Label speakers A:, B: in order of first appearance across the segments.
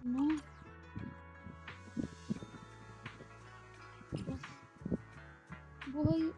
A: No, terus boy,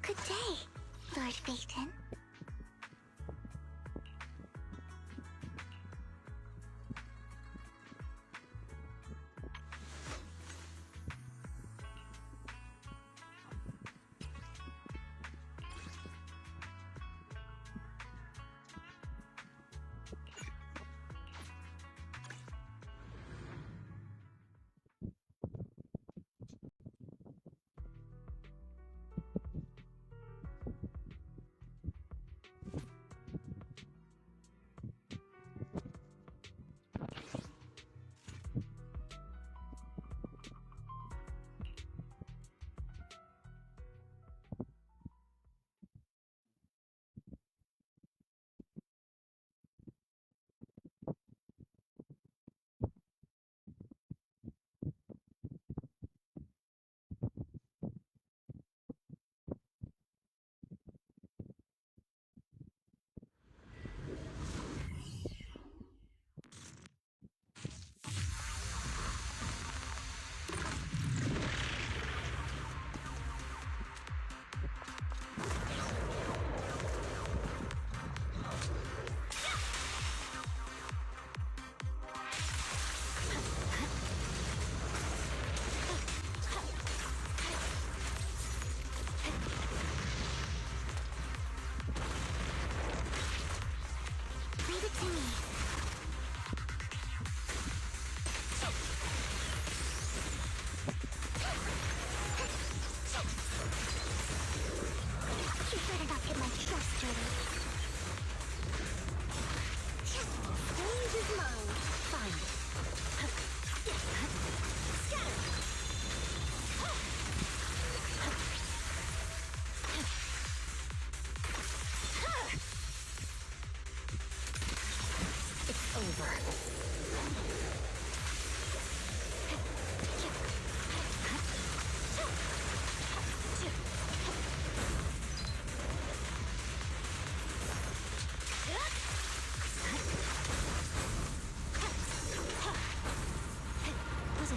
B: Good day, Lord Phaeton.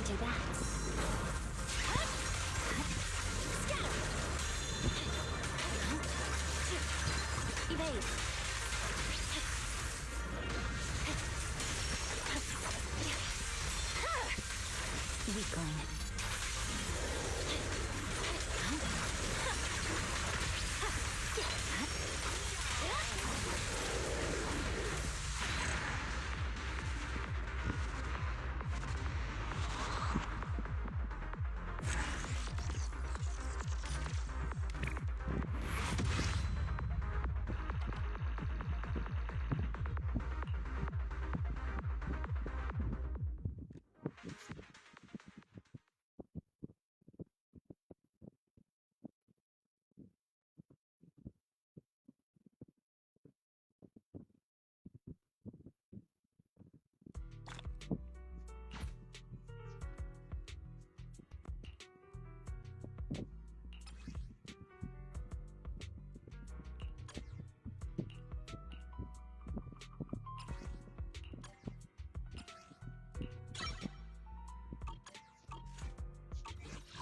B: do that. Evade. Weakling.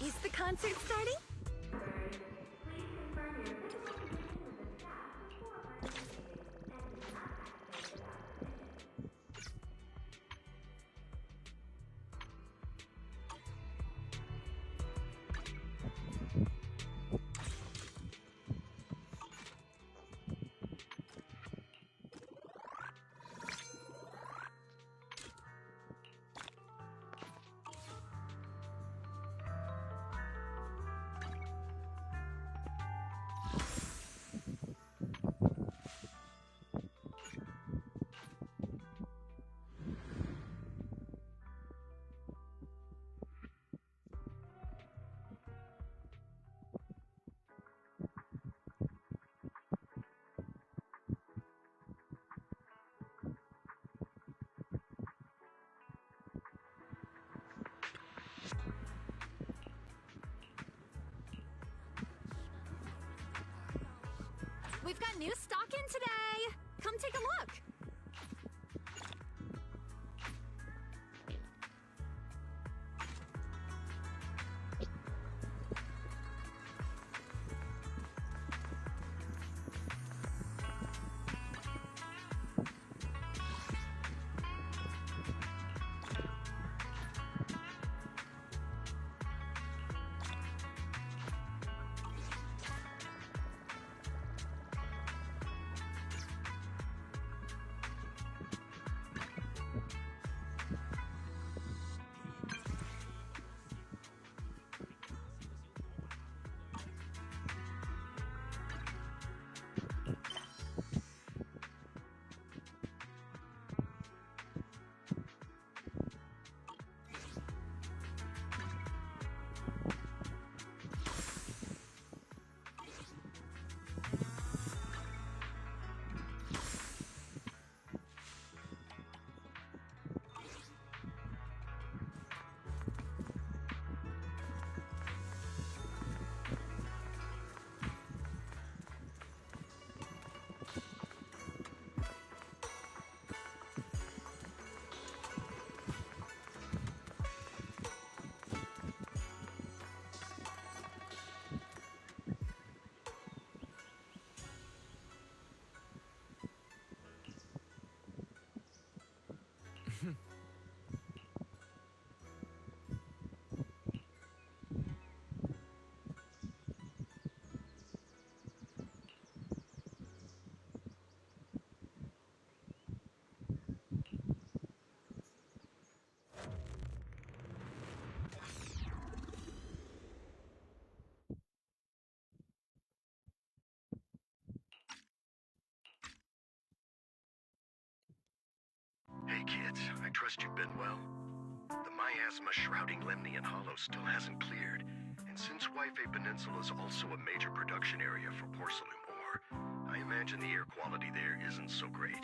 C: Is the concert starting? We've got new stock in today! Come take a look!
D: Hey kids, I trust you've been well. The miasma shrouding Lemnian Hollow still hasn't cleared, and since Wi-Fi Peninsula is also a major production area for porcelain ore, I imagine the air quality there isn't so great.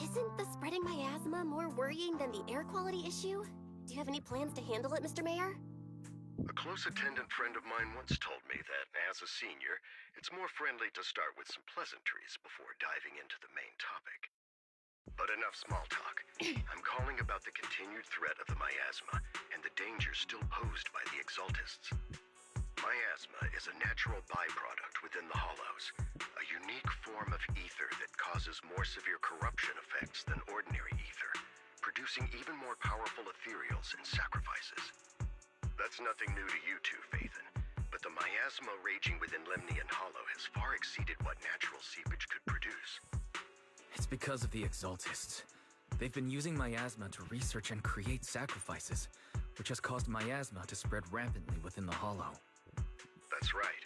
B: Isn't the spreading miasma more worrying than the air quality issue? Do you have any plans to handle it, Mr. Mayor?
D: A close attendant friend of mine once told me that, as a senior, it's more friendly to start with some pleasantries before diving into the main topic. But enough small talk. I'm calling about the continued threat of the miasma and the danger still posed by the Exaltists. Miasma is a natural byproduct within the Hollows, a unique form of ether that causes more severe corruption effects than ordinary ether, producing even more powerful ethereals and sacrifices. That's nothing new to you two, Phaethon, but the miasma raging within Lemnian Hollow has far exceeded what natural seepage could produce.
E: It's because of the Exaltists. They've been using miasma to research and create sacrifices, which has caused miasma to spread rampantly within the Hollow.
D: That's right.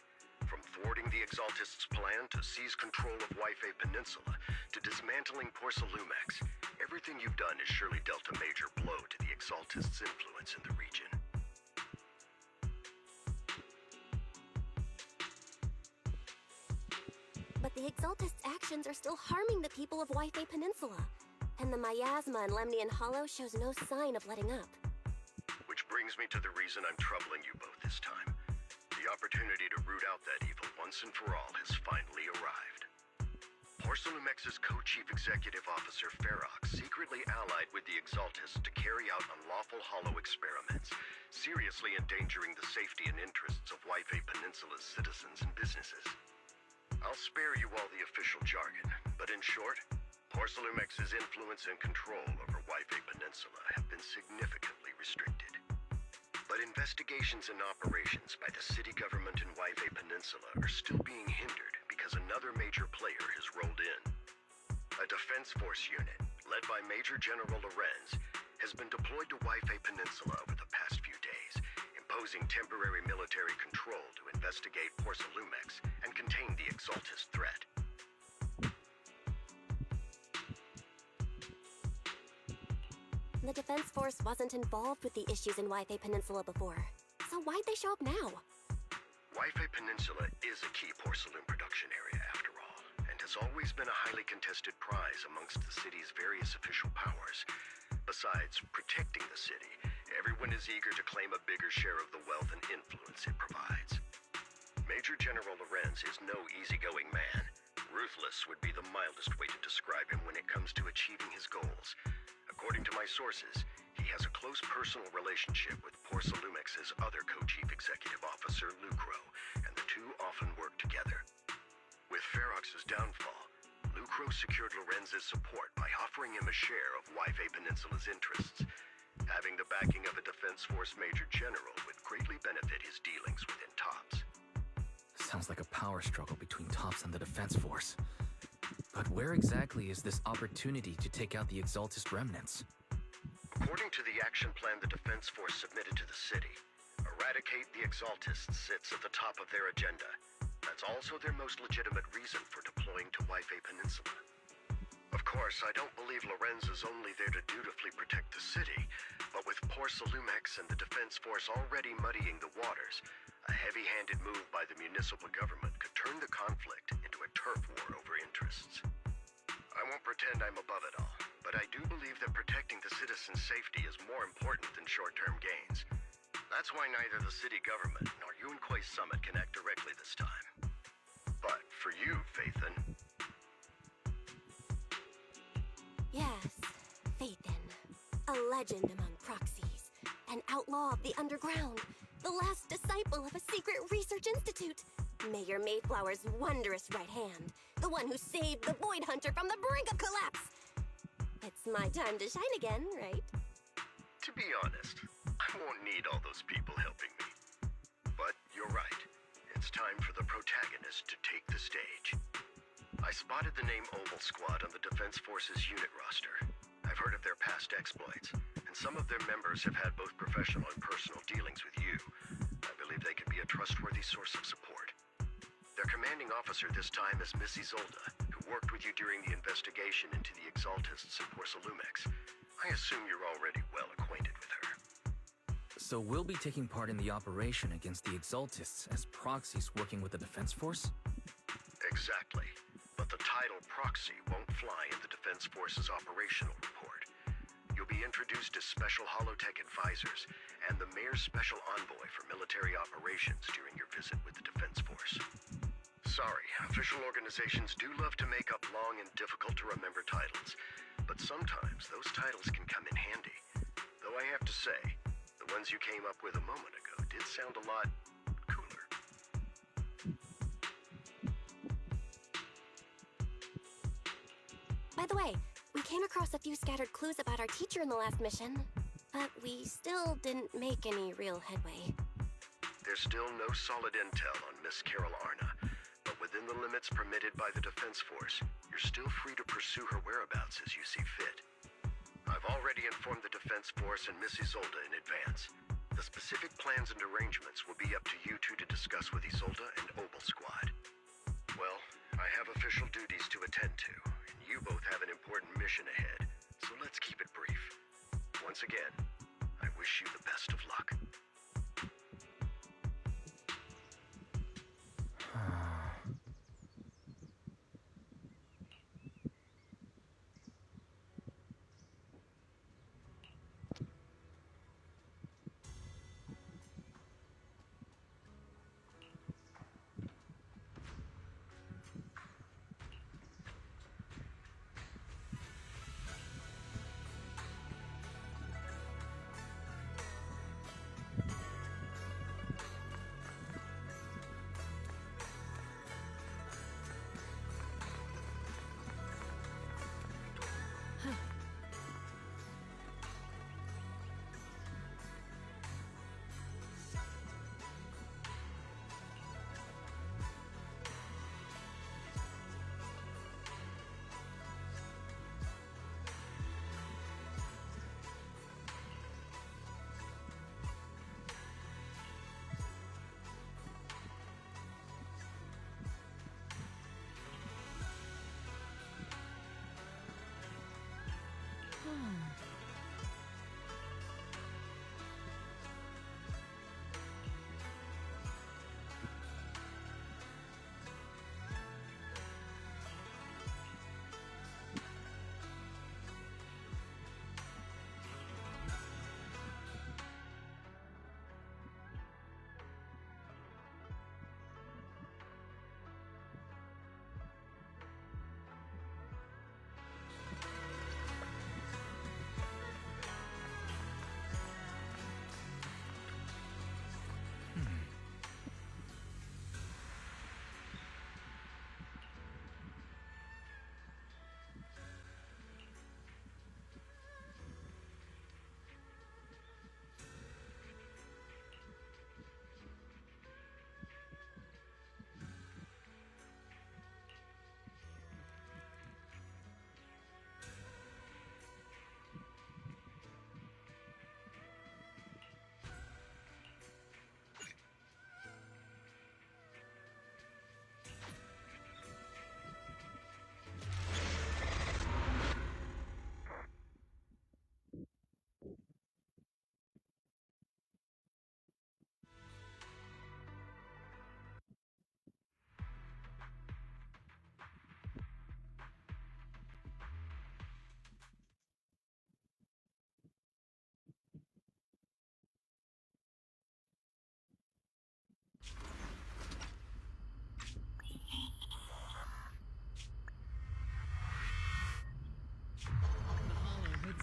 D: From thwarting the Exaltists' plan to seize control of Yphae Peninsula to dismantling Porcelumex, everything you've done has surely dealt a major blow to the Exaltists' influence in the region.
B: But the Exaltists' actions are still harming the people of Yphae Peninsula. And the miasma in Lemnian Hollow shows no sign of letting up.
D: Which brings me to the reason I'm troubling you both this time. The opportunity to root out that evil once and for all has finally arrived. Porcelumex's co-chief executive officer Ferox secretly allied with the Exaltists to carry out unlawful hollow experiments, seriously endangering the safety and interests of Yphae Peninsula's citizens and businesses. I'll spare you all the official jargon, but in short, Porcelumex's influence and control over Yphae Peninsula have been significantly restricted. But investigations and operations by the city government in Yphae Peninsula are still being hindered because another major player has rolled in. A defense force unit, led by Major General Lorenz, has been deployed to Yphae Peninsula over the past few days, imposing temporary military control to investigate Porcelumex and contain the Exaltist threat.
B: The defense force wasn't involved with the issues in Yphae Peninsula before. So why'd they show up now?
D: Yphae Peninsula is a key porcelain production area after all, and has always been a highly contested prize amongst the city's various official powers. Besides protecting the city, everyone is eager to claim a bigger share of the wealth and influence it provides. Major General Lorenz is no easygoing man. Ruthless would be the mildest way to describe him when it comes to achieving his goals. According to my sources, he has a close personal relationship with Porcelumex's other co-chief executive officer, Lucro, and the two often work together. With Ferox's downfall, Lucro secured Lorenz's support by offering him a share of Yphae Peninsula's interests. Having the backing of a Defense Force Major General would greatly benefit his dealings within TOPS.
E: Sounds like a power struggle between TOPS and the Defense Force. But where exactly is this opportunity to take out the Exaltist remnants?
D: According to the action plan the Defense Force submitted to the city, eradicate the Exaltists sits at the top of their agenda. That's also their most legitimate reason for deploying to Yphae Peninsula. Of course, I don't believe Lorenz is only there to dutifully protect the city, but with Porcelumex and the Defense Force already muddying the waters, a heavy-handed move by the municipal government could turn the conflict into a turf war over interests. I won't pretend I'm above it all, but I do believe that protecting the citizens' safety is more important than short-term gains. That's why neither the city government nor Yunquay Summit can act directly this time. But for you, Phaethon...
B: Yes, Phaethon. A legend among proxies. An outlaw of the underground. The last disciple of a secret research institute. Mayor Mayflower's wondrous right hand. The one who saved the Void Hunter from the brink of collapse. It's my time to shine again, right?
D: To be honest, I won't need all those people helping me. But you're right. It's time for the protagonist to take the stage. I spotted the name Oval Squad on the Defense Force's unit roster. I've heard of their past exploits, and some of their members have had both professional and personal dealings with you. I believe they could be a trustworthy source of support. Their commanding officer this time is Miss Isolda, who worked with you during the investigation into the Exaltists and Porcelumex. I assume you're already well acquainted with her.
E: So we'll be taking part in the operation against the Exaltists as proxies working with the Defense Force?
D: Exactly. But the title proxy won't fly in the Defense Force's operational report. You'll be be introduced as special holotech advisors and the Mayor's special envoy for military operations during your visit with the Defense Force. Sorry, official organizations do love to make up long and difficult to remember titles, but sometimes those titles can come in handy. Though I have to say, the ones you came up with a moment ago did sound a lot cooler.
B: By the way, we came across a few scattered clues about our teacher in the last mission, but we still didn't make any real headway.
D: There's still no solid intel on Miss Carol Arna, but within the limits permitted by the Defense Force, you're still free to pursue her whereabouts as you see fit. I've already informed the Defense Force and Miss Isolde in advance. The specific plans and arrangements will be up to you two to discuss with Isolde and Obel Squad. Well, I have official duties to attend to, and you both have an important mission ahead, so let's keep it brief. Once again, I wish you the best of luck.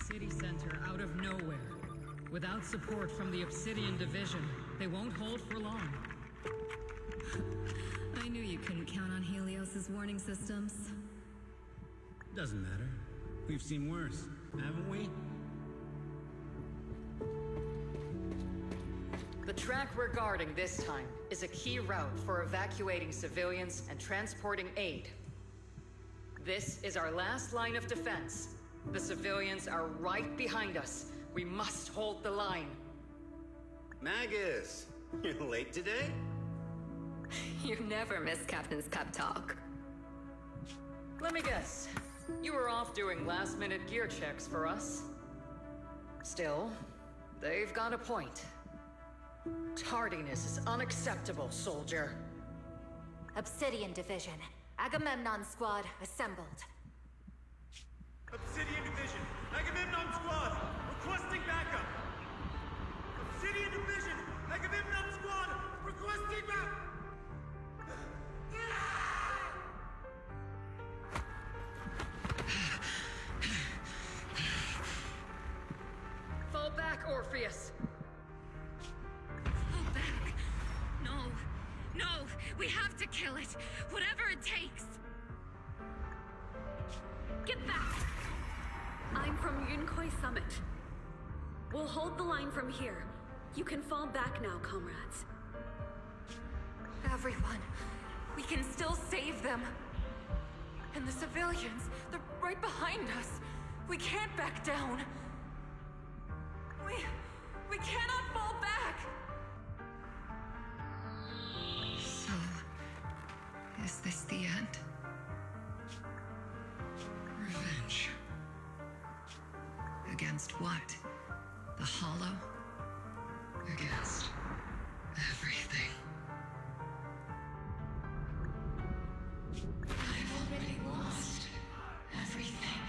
F: City center out of nowhere. Without support from the Obsidian Division, they won't hold for long.
G: I knew you couldn't count on Helios's warning systems.
H: Doesn't matter. We've seen worse, haven't we?
I: The track we're guarding this time is a key route for evacuating civilians and transporting aid. This is our last line of defense. The civilians are right behind us. We must hold the line.
H: Magus, you're late today?
G: You never miss Captain's pep talk.
I: Let me guess. You were off doing last-minute gear checks for us. Still, they've got a point. Tardiness is unacceptable, soldier.
C: Obsidian Division. Agamemnon Squad assembled.
J: Obsidian Division, Agamemnon Squad,
I: Orpheus!
C: Fall back. No. No. We have to kill it. Whatever it takes. Get back. I'm from Yunkoi Summit. We'll hold the line from here. You can fall back now, comrades.
J: Everyone. We can still save them. And the civilians, they're right behind us. We can't back down. We cannot fall back!
K: So, is this the end? Revenge. Against what? The Hollow? Against everything. I've already lost everything.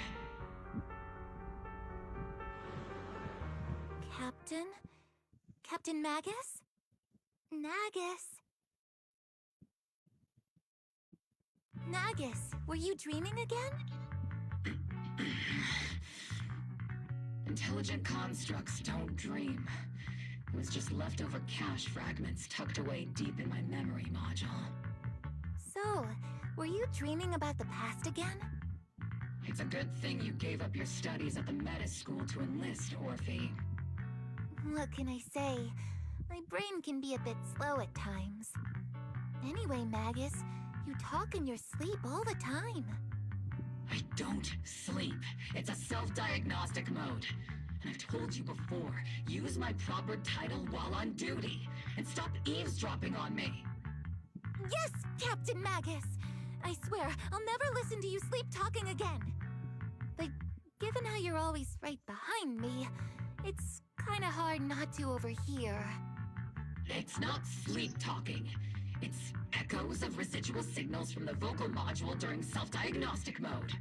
B: Captain? Captain Magus? Nagus? Nagus, were you dreaming again?
K: Intelligent constructs don't dream. It was just leftover cache fragments tucked away deep in my memory module.
B: So, were you dreaming about the past again?
K: It's a good thing you gave up your studies at the Meta School to enlist, Orphe.
B: What can I say? My brain can be a bit slow at times. Anyway, Magus, you talk in your sleep all the time.
K: I don't sleep. It's a self-diagnostic mode. And I've told you before, use my proper title while on duty, and stop eavesdropping on me.
B: Yes, Captain Magus! I swear, I'll never listen to you sleep-talking again. But given how you're always right behind me, it's kinda hard not to overhear.
K: It's not sleep-talking. It's echoes of residual signals from the vocal module during self-diagnostic mode.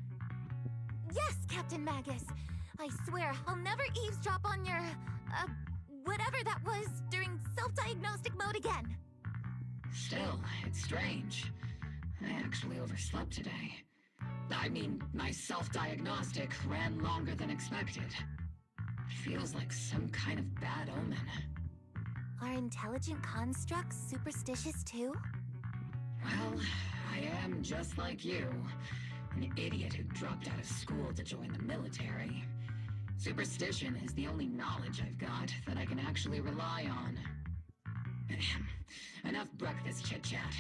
B: Yes, Captain Magus! I swear, I'll never eavesdrop on your, whatever that was during self-diagnostic mode again.
K: Still, it's strange. I actually overslept today. I mean, my self-diagnostic ran longer than expected. It feels like some kind of bad omen.
B: Are intelligent constructs superstitious too?
K: Well, I am just like you. An idiot who dropped out of school to join the military. Superstition is the only knowledge I've got that I can actually rely on. Enough breakfast chit-chat.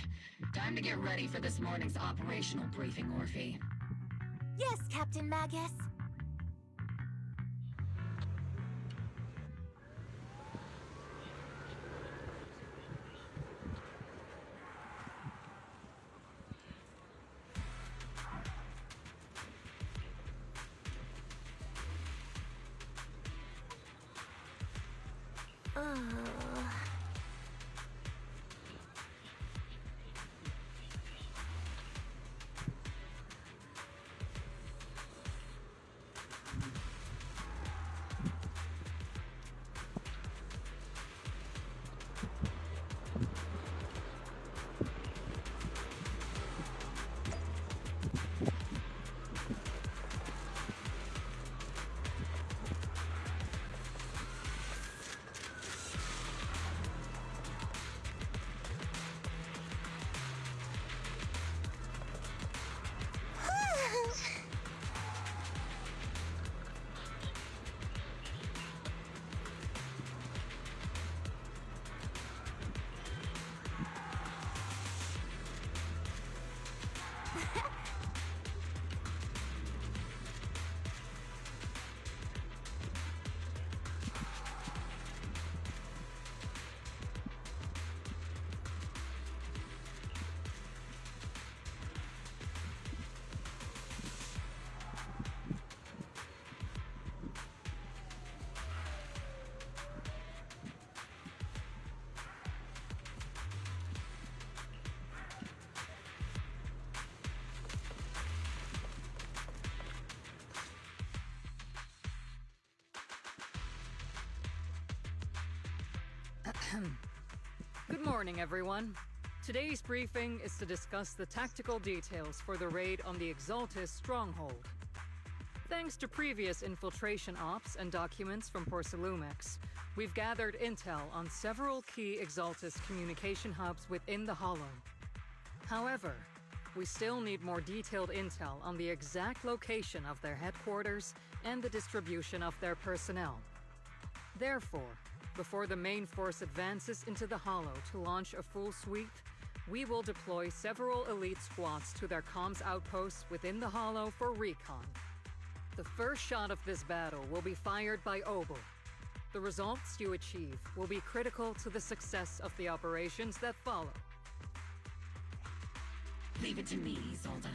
K: Time to get ready for this morning's operational briefing, Orphe.
B: Yes, Captain Magus.
I: Good morning, everyone. Today's briefing is to discuss the tactical details for the raid on the Exaltus stronghold.
F: Thanks to previous infiltration ops and documents from Porcelumix, we've gathered intel on several key Exaltus communication hubs within the Hollow. However, we still need more detailed intel on the exact location of their headquarters and the distribution of their personnel. Therefore, before the main force advances into the Hollow to launch a full sweep, we will deploy several elite squads to their comms outposts within the Hollow for recon. The first shot of this battle will be fired by Obel. The results you achieve will be critical to the success of the operations that follow.
K: Leave it to me, Isolde.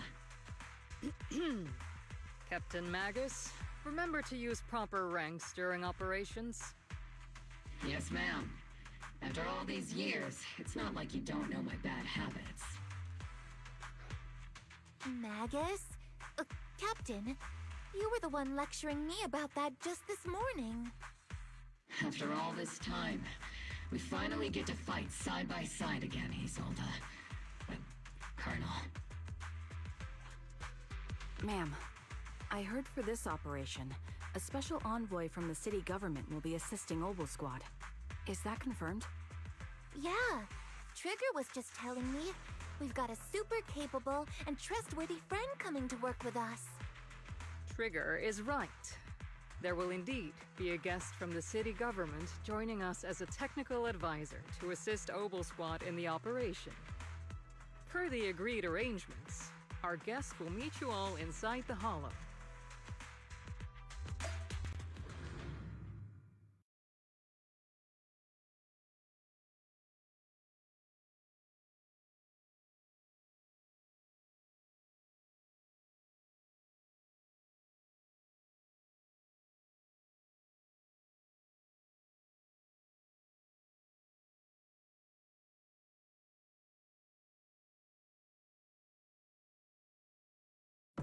F: Captain Magus, remember to use proper ranks during operations.
K: Yes, ma'am. After all these years, it's not like you don't know my bad habits.
B: Magus? Captain, you were the one lecturing me about that just this morning.
K: After all this time, we finally get to fight side by side again, Isolde. Colonel.
L: Ma'am, I heard for this operation, a special envoy from the city government will be assisting Obel Squad. Is that confirmed?
B: Yeah, Trigger was just telling me we've got a super capable and trustworthy friend coming to work with us.
F: Trigger is right. There will indeed be a guest from the city government joining us as a technical advisor to assist Obel Squad in the operation. Per the agreed arrangements, our guest will meet you all inside the Hollow.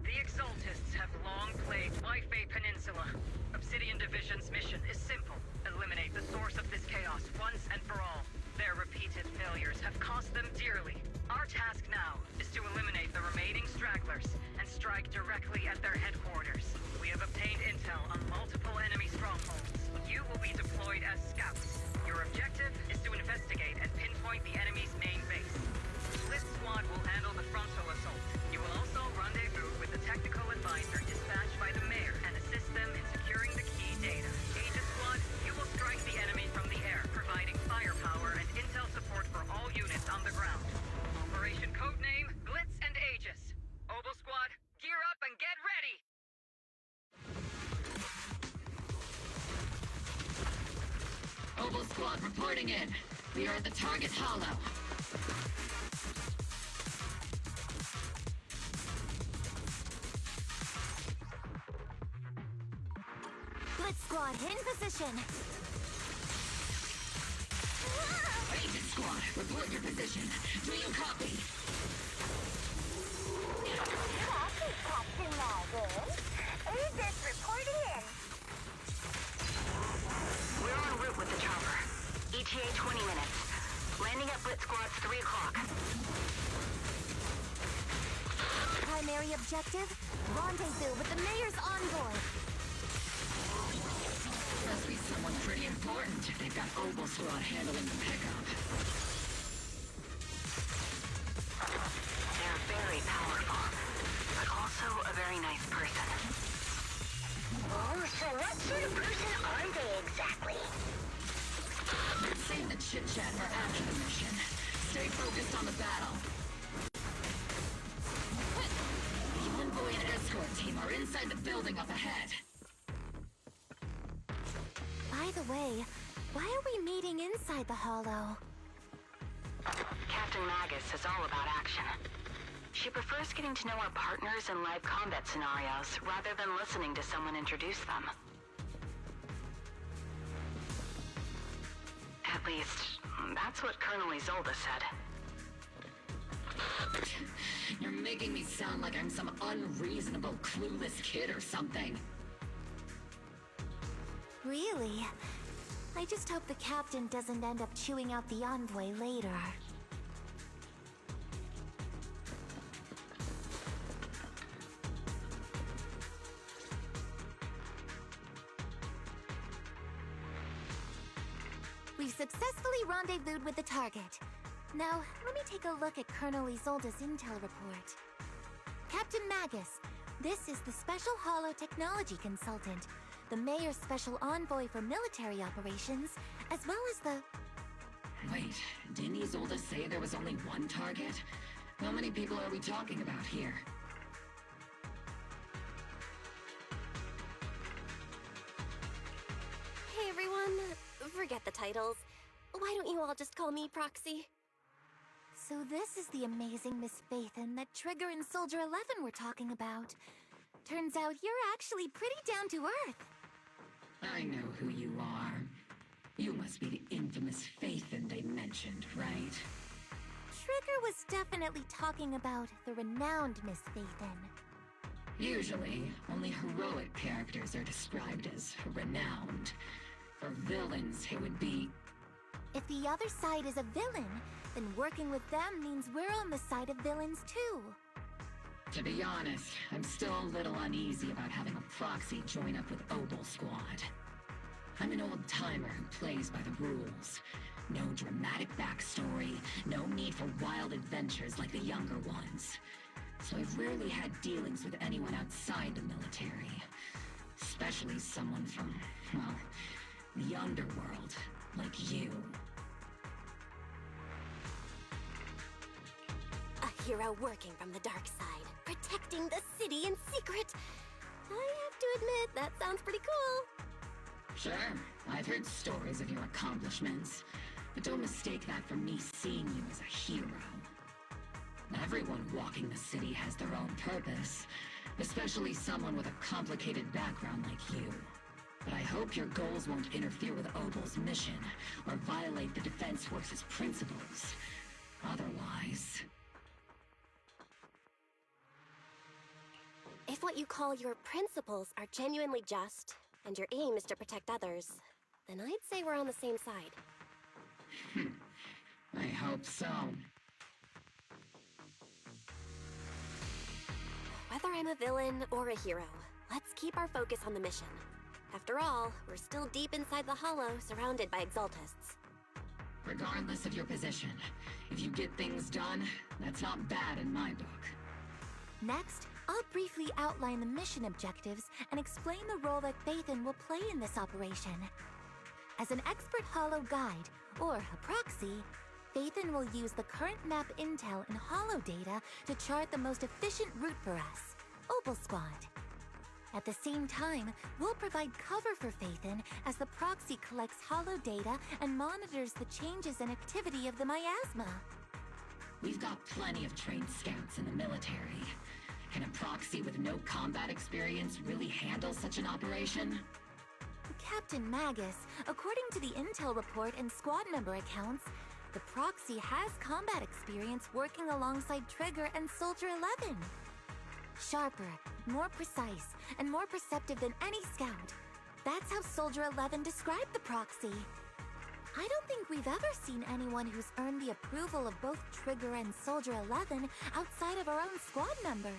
I: The Exaltists have long plagued Wi-Fi Peninsula. Obsidian Division's mission is simple. Eliminate the source of this chaos once and for all. Their repeated failures have cost them dearly. Our task now is to eliminate the remaining stragglers and strike directly at their headquarters. We have obtained intel on multiple enemy strongholds. You will be deployed as scouts. Your objective is to investigate and pinpoint the enemy's main base. Split Squad will handle the frontal assault. You will also rendezvous with the technical advisor dispatched by the mayor and assist them in securing the key data. Aegis Squad, you will strike the enemy from the air, providing firepower and intel support for all units on the ground. Operation codename Blitz and Aegis. Obel Squad, gear up and get ready!
K: Obel Squad reporting in. We are at the target hollow.
B: Blitz Squad, in position!
K: Agent Squad, report your position. Do you copy?
B: Copy, Captain Magus. Aegis reporting in.
M: We're en route with the chopper. ETA 20 minutes. Landing at Blitz Squad's 3 o'clock.
B: Primary objective, rendezvous with the mayor's envoy.
K: Must be someone pretty important if they've got Obel Squad handling the pickup.
M: They're very powerful, but also a very nice person.
B: Oh, so what sort of person are they exactly?
K: Save the chit-chat for after the mission. Stay focused on the battle. The envoy and escort team are inside the building up ahead.
B: By the way, why are we meeting inside the Hollow?
M: Captain Magus is all about action. She prefers getting to know our partners in live combat scenarios rather than listening to someone introduce them. At least, that's what Colonel Isolde said.
K: You're making me sound like I'm some unreasonable, clueless kid or something.
B: Really? I just hope the captain doesn't end up chewing out the envoy later.
N: We've successfully rendezvoused with the target. Now, let me take a look at Colonel Isolde's intel report. Captain Magus, this is the Special Holo Technology Consultant, the Mayor's Special Envoy for Military Operations, as well as the...
K: Wait, didn't Isolde say there was only one target? How many people are we talking about here?
B: Hey everyone, forget the titles. Why don't you all just call me Proxy?
N: So this is the amazing Miss Phaethon that Trigger and Soldier 11 were talking about. Turns out you're actually pretty down to earth.
K: I know who you are. You must be the infamous Phaethon they mentioned, right?
N: Trigger was definitely talking about the renowned Miss Phaethon.
K: Usually, only heroic characters are described as renowned. For villains, it would be...
N: If the other side is a villain, then working with them means we're on the side of villains too.
K: To be honest, I'm still a little uneasy about having a proxy join up with Obel Squad. I'm an old-timer who plays by the rules. No dramatic backstory, no need for wild adventures like the younger ones. So I've rarely had dealings with anyone outside the military. Especially someone from, well, the underworld, like you.
B: A hero working from the dark side, protecting the city in secret. I have to admit, that sounds pretty cool.
K: Sure, I've heard stories of your accomplishments, but don't mistake that for me seeing you as a hero. Everyone walking the city has their own purpose, especially someone with a complicated background like you. But I hope your goals won't interfere with Obel's mission, or violate the Defense Force's principles. Otherwise...
B: If what you call your principles are genuinely just, and your aim is to protect others, then I'd say we're on the same side.
K: I hope so.
B: Whether I'm a villain or a hero, let's keep our focus on the mission. After all, we're still deep inside the Hollow, surrounded by Exaltists.
K: Regardless of your position, if you get things done, that's not bad in my book.
N: Next, I'll briefly outline the mission objectives and explain the role that Phaethon will play in this operation. As an expert Hollow guide, or a proxy, Phaethon will use the current map intel and Hollow data to chart the most efficient route for us, Obel Squad. At the same time, we'll provide cover for Phaethon as the proxy collects Hollow data and monitors the changes and activity of the miasma.
K: We've got plenty of trained scouts in the military. Can a proxy with no combat experience really handle such an operation?
N: Captain Magus, according to the intel report and squad member accounts, the proxy has combat experience working alongside Trigger and Soldier 11. Sharper, more precise, and more perceptive than any scout. That's how Soldier 11 described the proxy. I don't think we've ever seen anyone who's earned the approval of both Trigger and Soldier 11 outside of our own squad members.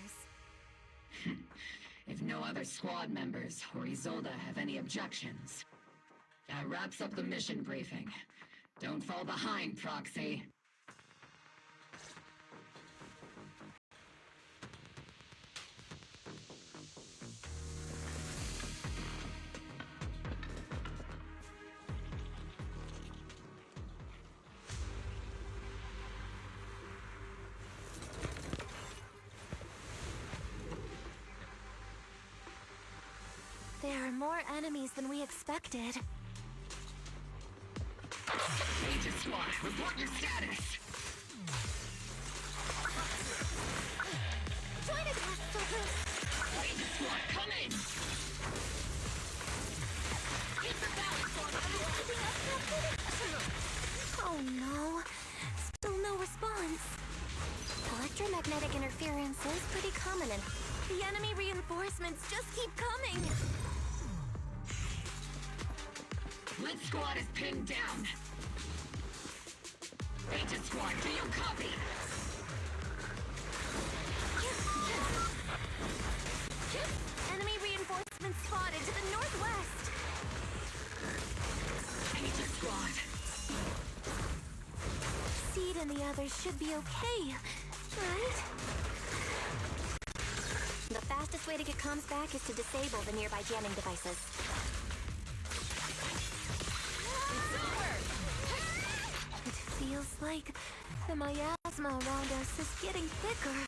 K: If no other squad members or Isolde have any objections. That wraps up the mission briefing. Don't fall behind, Proxy.
N: There are more enemies than we expected.
K: Agent Squad, report your status!
N: Join us, Soldier!
K: Agent Squad, come in!
N: Keep the balance on! Oh no. Still no response.
B: Electromagnetic interference is pretty common and
N: the enemy reinforcements just keep coming!
K: Lit Squad is pinned down. Agent Squad, do you copy?
N: Enemy reinforcements spotted to the northwest!
K: Agent Squad,
N: and the others should be okay, right?
B: The fastest way to get comms back is to disable the nearby jamming devices.
N: It feels like the miasma around us is getting thicker.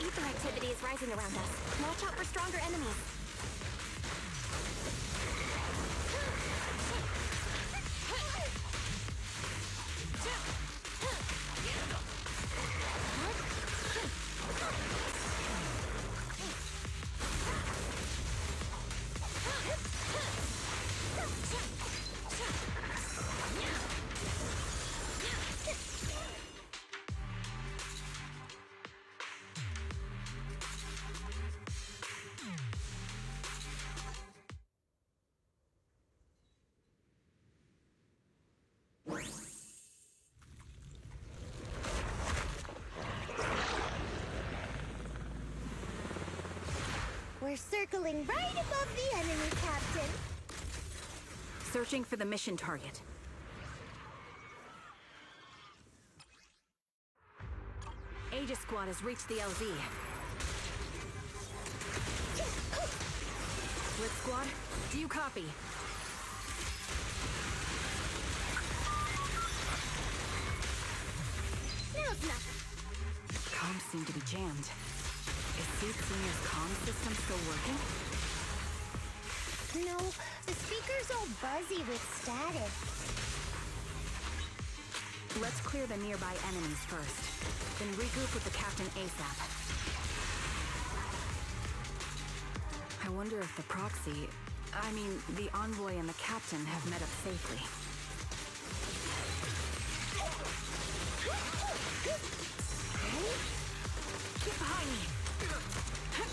B: Ether activity is rising around us. Watch out for stronger enemies.
N: We're circling right above the enemy, Captain.
L: Searching for the mission target. Aegis Squad has reached the LZ. Blitz Squad, do you copy?
N: Now's nothing.
L: Comms seem to be jammed. Is Seed Senior's comm system still working?
N: No, the speaker's all buzzy with static.
L: Let's clear the nearby enemies first, then regroup with the captain ASAP. I wonder if the proxy, the envoy and the captain have met up safely. Get behind me!
N: Come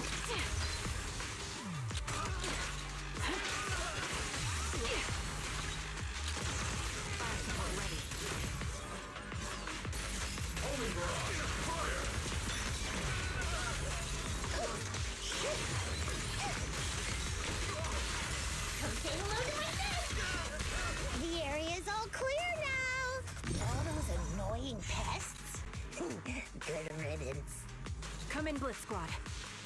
N: say hello to my sis! The area's all clear now! All those annoying pests? Good riddance.
L: Come in, Blitz Squad.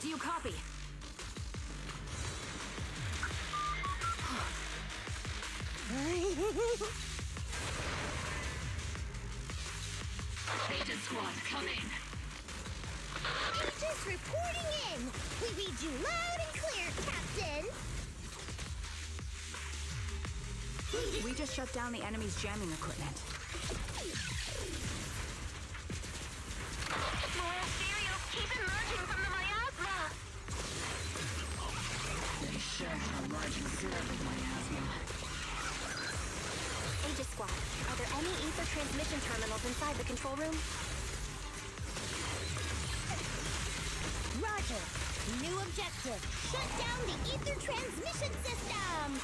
L: Do you copy?
K: Aegis Squad, come in.
N: Just reporting in! We read you loud and clear, Captain!
L: We just shut down the enemy's jamming equipment.
N: More ethereals keep emerging from the miasma!
K: They sure have a large reserve of miasma.
B: Aegis Squad, are there any ether transmission terminals inside the control room?
N: Roger! New objective! Shut down the ether transmission system!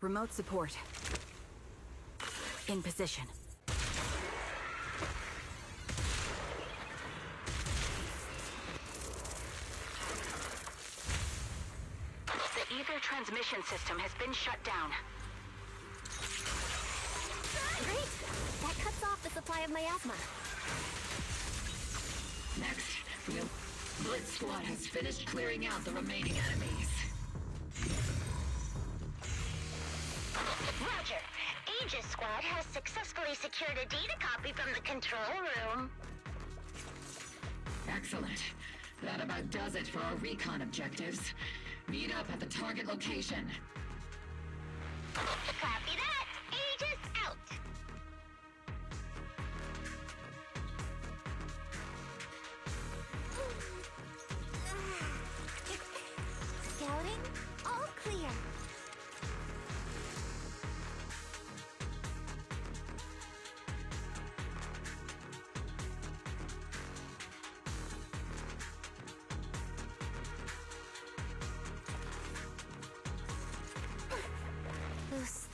L: Remote support. In position.
M: The ether transmission system has been shut down.
B: Great! That cuts off the supply of miasma.
K: Next, Blitz Squad has finished clearing out the remaining enemies.
N: Roger! Aegis Squad has successfully secured a data copy from the control room.
K: Excellent. That about does it for our recon objectives. Meet up at the target location.
N: Copy that! Aegis out! Scouting? All clear.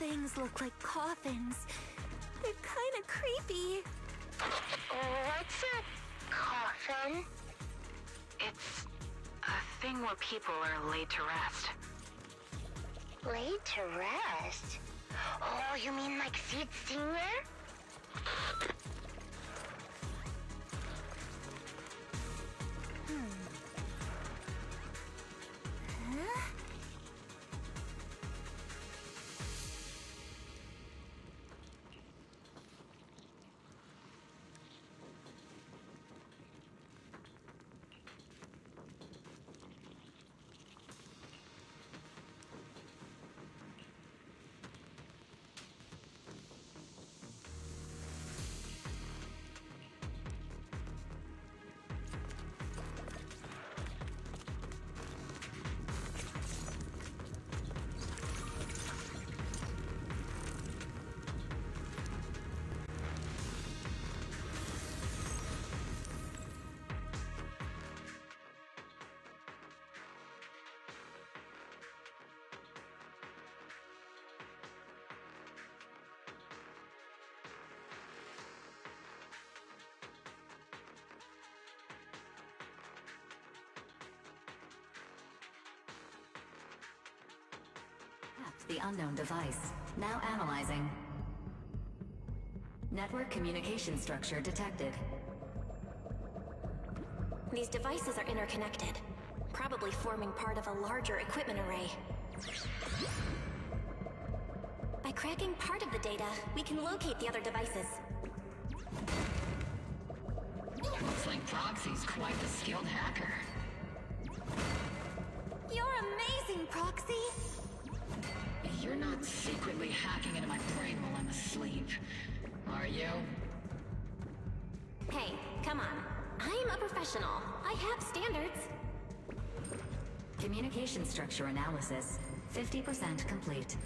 N: things look like coffins. They're kinda creepy.
M: What's a coffin? It's a thing where people are laid to rest.
O: Laid to rest? Oh, you mean like Sid Senior?
N: Huh?
G: The unknown device. Now analyzing. Network communication structure detected.
B: These devices are interconnected, probably forming part of a larger equipment array. By cracking part of the data, we can locate the other devices.
K: Looks like Proxy's quite the skilled hacker.
N: You're amazing, Proxy!
K: You're not secretly hacking into my brain while I'm asleep, are you?
B: Hey, come on. I'm a professional. I have standards.
G: Communication structure analysis. 50% complete.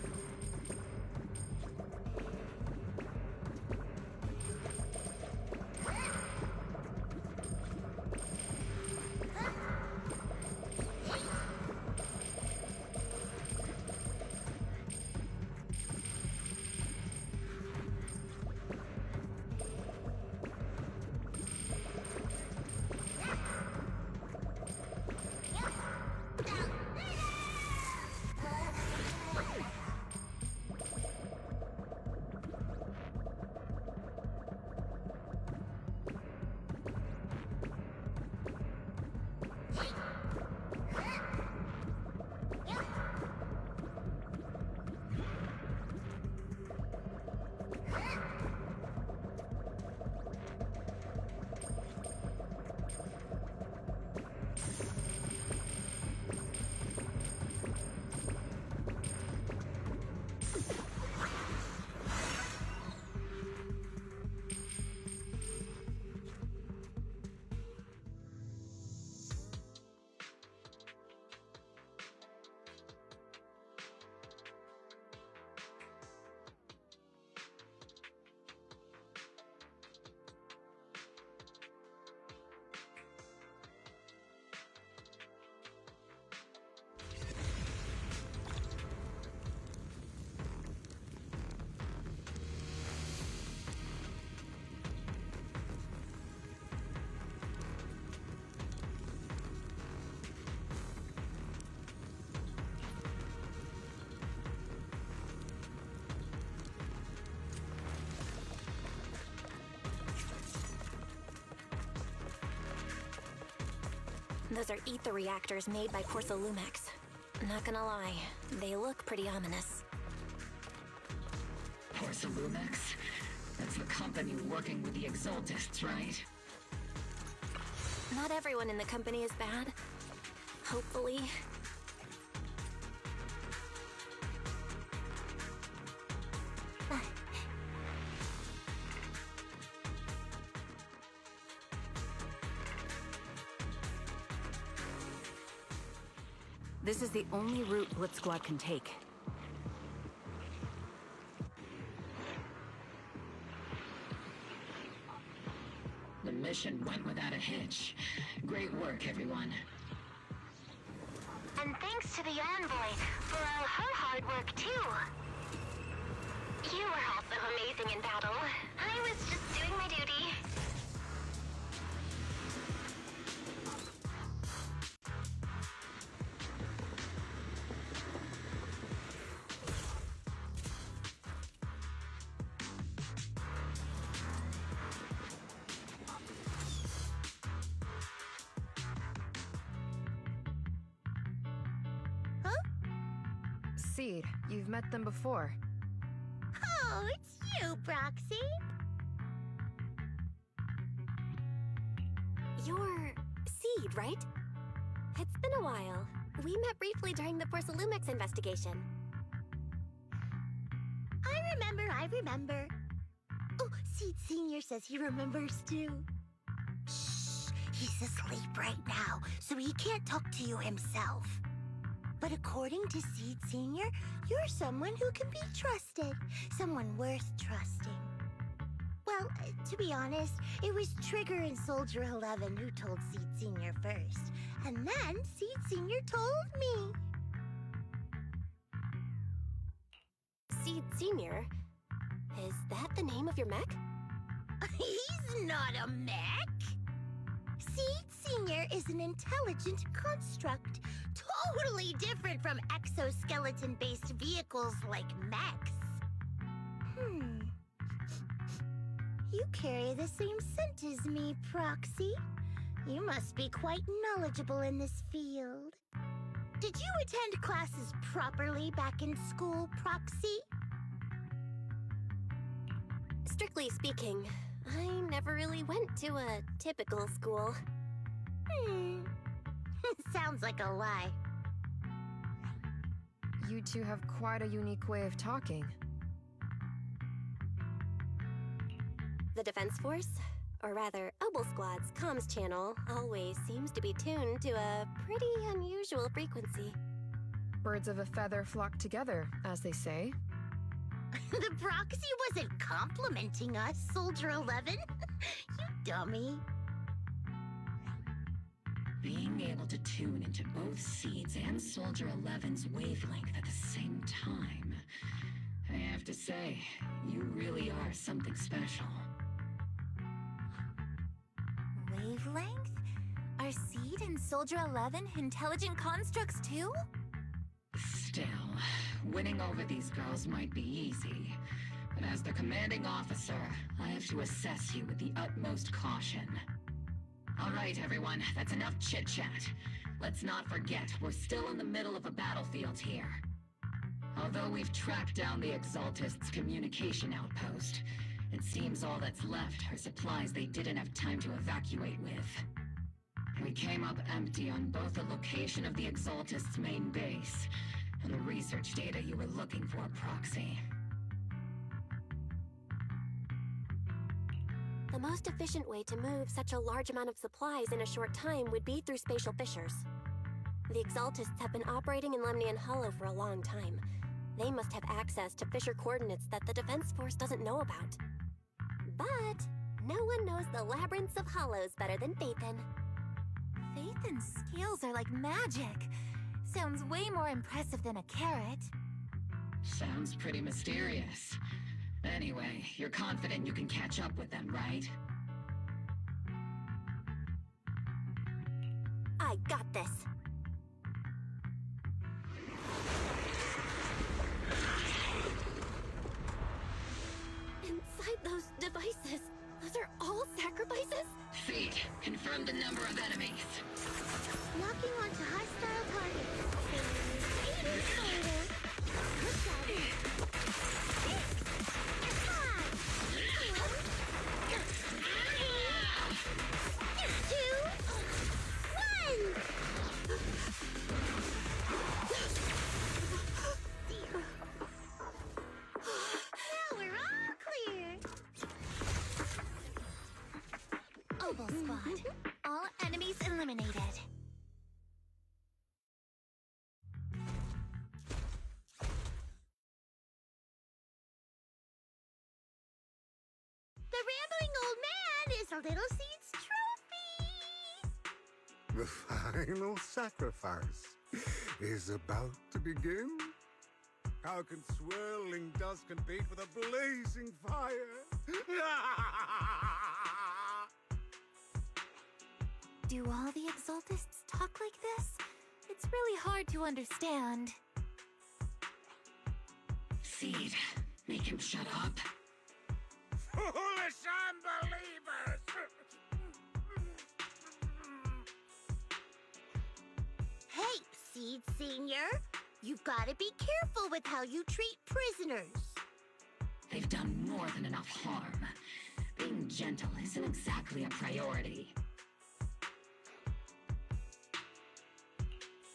B: Those are ether reactors made by Porcelumex. Not gonna lie, they look pretty ominous.
K: Porcelumex? That's the company working with the Exaltists, right?
B: Not everyone in the company is bad. Hopefully.
L: This is the only route Blitz Squad can take.
K: The mission went without a hitch. Great work, everyone.
O: And thanks to the Envoy for all her hard work, too. anything in battle. I was just doing my duty.
P: Seed, you've met them before.
N: Oh, it's you, Proxy.
B: You're Seed, right? It's been a while. We met briefly during the Porcelumix investigation.
N: I remember. Oh, Seed Senior says he remembers too. Shh, he's asleep right now, so he can't talk to you himself. But according to Seed Senior, you're someone who can be trusted. Someone worth trusting. Well, to be honest, it was Trigger and Soldier 11 who told Seed Senior first. And then Seed Senior told me.
B: Seed Senior? Is that the name of your mech?
N: He's not a mech. Seed Senior is an intelligent construct, totally different from exoskeleton-based vehicles like mechs. You carry the same scent as me, Proxy. You must be quite knowledgeable in this field. Did you attend classes properly back in school, Proxy?
B: Strictly speaking, I never really went to a typical school.
N: Sounds like a lie.
P: You two have quite a unique way of talking.
B: The Defense Force, or rather, Obel Squad's comms channel, always seems to be tuned to a pretty unusual frequency.
P: Birds of a feather flock together, as they say.
N: The Proxy wasn't complimenting us, Soldier 11. You dummy.
K: Being able to tune into both Seeds and Soldier 11's wavelength at the same time, I have to say, you really are something special.
N: Wavelength? Are Seed and Soldier 11 intelligent constructs too?
K: Still, winning over these girls might be easy, but as the commanding officer, I have to assess you with the utmost caution. All right, everyone, that's enough chit-chat. Let's not forget, we're still in the middle of a battlefield here. Although we've tracked down the Exaltists' communication outpost, it seems all that's left are supplies they didn't have time to evacuate with. We came up empty on both the location of the Exaltists' main base and the research data you were looking for, Proxy.
B: The most efficient way to move such a large amount of supplies in a short time would be through spatial fissures. The Exaltists have been operating in Lemnian Hollow for a long time. They must have access to fissure coordinates that the Defense Force doesn't know about. But no one knows the labyrinths of hollows better than Phaethon.
N: Phaethon's skills are like magic. Sounds way more impressive than a carrot.
K: Sounds pretty mysterious. Anyway, you're confident you can catch up with them, right?
B: I got this. Inside those devices, those are all sacrifices?
K: Seed, confirm the number of enemies.
N: Locking onto hostile targets. 8 in total. Look at it. 2, 1. Now we're all clear. Obel Squad. All enemies eliminated. The rambling old man is a little Seed's trophy.
Q: The final sacrifice is about to begin. How can swirling dust compete with a blazing fire?
N: Do all the Exaltists talk like this? It's really hard to understand.
K: Seed, make him shut up.
Q: Foolish unbelievers!
O: Hey, Seed Senior! You've got to be careful with how you treat prisoners.
K: They've done more than enough harm. Being gentle isn't exactly a priority.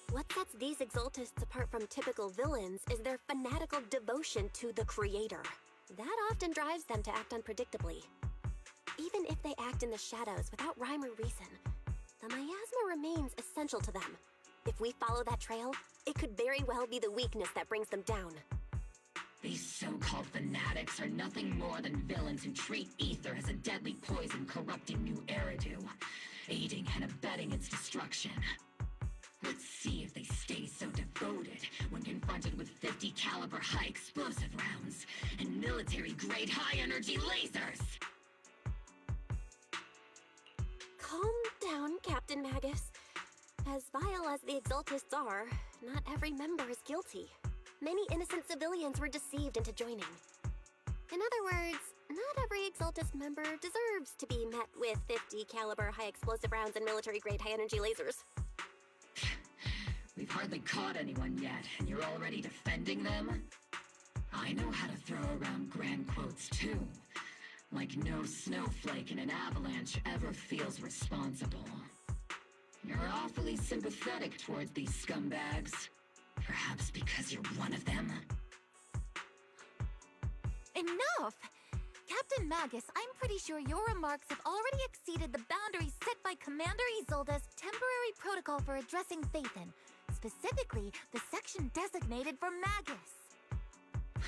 B: What sets these Exaltists apart from typical villains is their fanatical devotion to the Creator. That often drives them to act unpredictably. Even if they act in the shadows without rhyme or reason, the miasma remains essential to them. If we follow that trail, it could very well be the weakness that brings them down.
K: These so-called fanatics are nothing more than villains who treat ether as a deadly poison corrupting New Eridu, aiding and abetting its destruction. Let's see if they stay so devoted when confronted with 50 caliber high explosive rounds and military-grade high-energy lasers!
B: Calm down, Captain Magus. As vile as the Exaltists are, not every member is guilty. Many innocent civilians were deceived into joining. In other words, not every Exaltist member deserves to be met with 50 caliber high explosive rounds and military-grade high-energy lasers.
K: We've hardly caught anyone yet, and you're already defending them? I know how to throw around grand quotes too. Like no snowflake in an avalanche ever feels responsible. You're awfully sympathetic towards these scumbags. Perhaps because you're one of them?
N: Enough! Captain Magus, I'm pretty sure your remarks have already exceeded the boundaries set by Commander Isolde's temporary protocol for addressing Phaethon. Specifically, the section designated for Magus.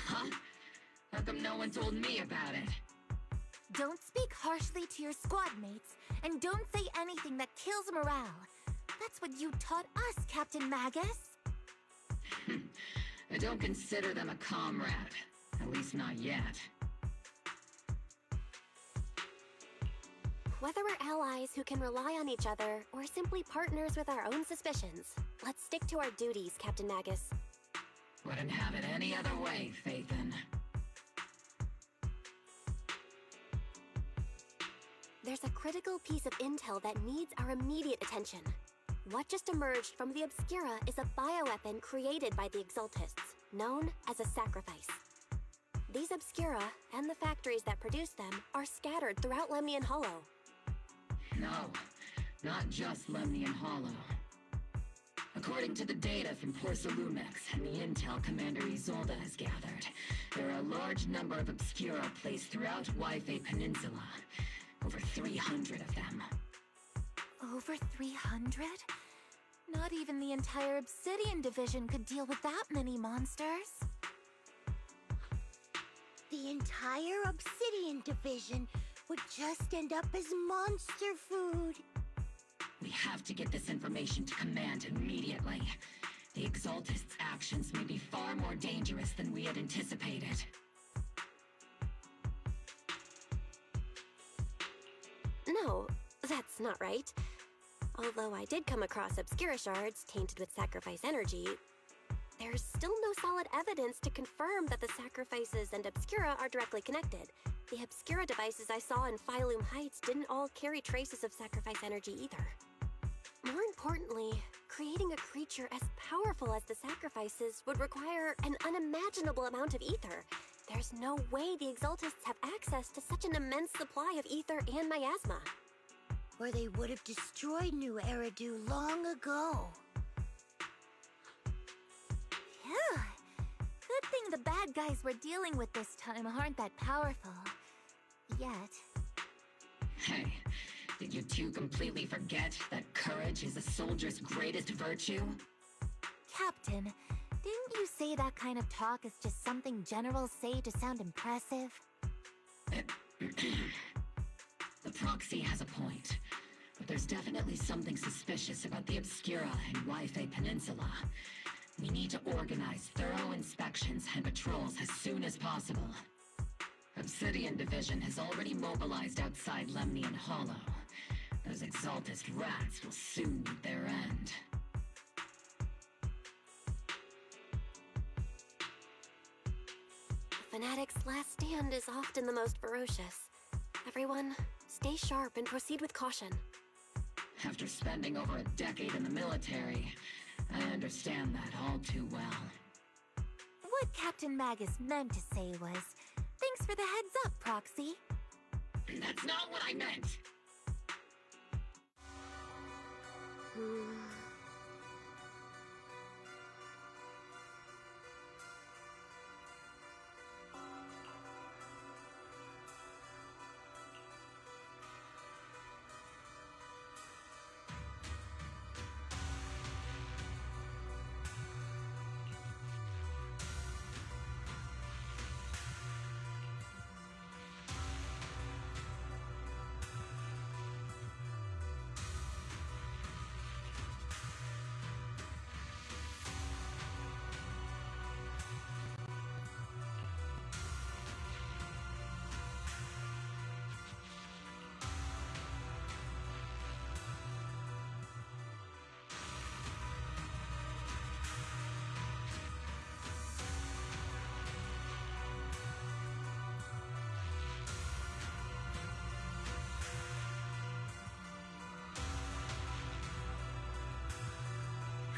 K: Huh? How come no one told me about it?
N: Don't speak harshly to your squad mates, and don't say anything that kills morale. That's what you taught us, Captain Magus.
K: I don't consider them a comrade. At least not yet.
B: Whether we're allies who can rely on each other, or simply partners with our own suspicions, let's stick to our duties, Captain Magus.
K: Wouldn't have it any other way, Phaethon.
B: There's a critical piece of intel that needs our immediate attention. What just emerged from the Obscura is a bioweapon created by the Exaltists, known as a sacrifice. These Obscura, and the factories that produce them, are scattered throughout Lemnian Hollow.
K: No, not just Lemnian Hollow. According to the data from Porcelumex and the intel Commander Isolde has gathered, there are a large number of Obscura placed throughout Yfei Peninsula. Over 300 of them.
N: Over 300? Not even the entire Obsidian Division could deal with that many monsters.
O: The entire Obsidian Division would just end up as monster food.
K: We have to get this information to Command immediately. The Exaltists' actions may be far more dangerous than we had anticipated.
B: No, that's not right. Although I did come across Obscura shards tainted with sacrifice energy, there's still no solid evidence to confirm that the sacrifices and Obscura are directly connected. The Obscura devices I saw in Phylum Heights didn't all carry traces of sacrifice energy either. More importantly, creating a creature as powerful as the sacrifices would require an unimaginable amount of ether. There's no way the Exaltists have access to such an immense supply of ether and miasma.
O: Or they would have destroyed New Eridu long ago.
N: Phew. Good thing the bad guys we're dealing with this time aren't that powerful. Yet.
K: Hey, did you two completely forget that courage is a soldier's greatest virtue?
N: Captain, didn't you say that kind of talk is just something generals say to sound impressive?
K: The proxy has a point, but there's definitely something suspicious about the Obscura and Yfei Peninsula. We need to organize thorough inspections and patrols as soon as possible. Obsidian Division has already mobilized outside Lemnian Hollow. Those Exaltist rats will soon meet their end.
B: The Fanatic's last stand is often the most ferocious. Everyone, stay sharp and proceed with caution.
K: After spending over a decade in the military, I understand that all too well.
N: What Captain Magus meant to say was, thanks for the heads up, Proxy.
K: That's not what I meant!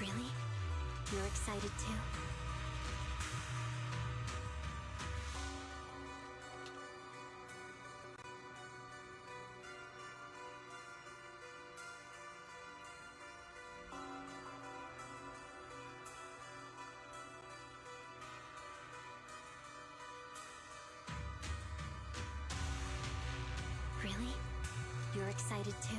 B: Really? You're excited too? Really? You're excited too?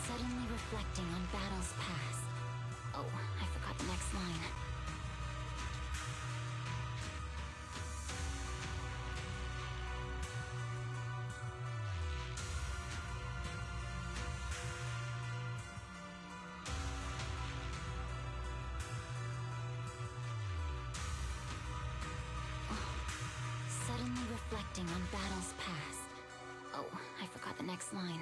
B: Suddenly reflecting on battles past. Oh, I forgot the next line. Suddenly reflecting on battles past. Oh, I forgot the next line.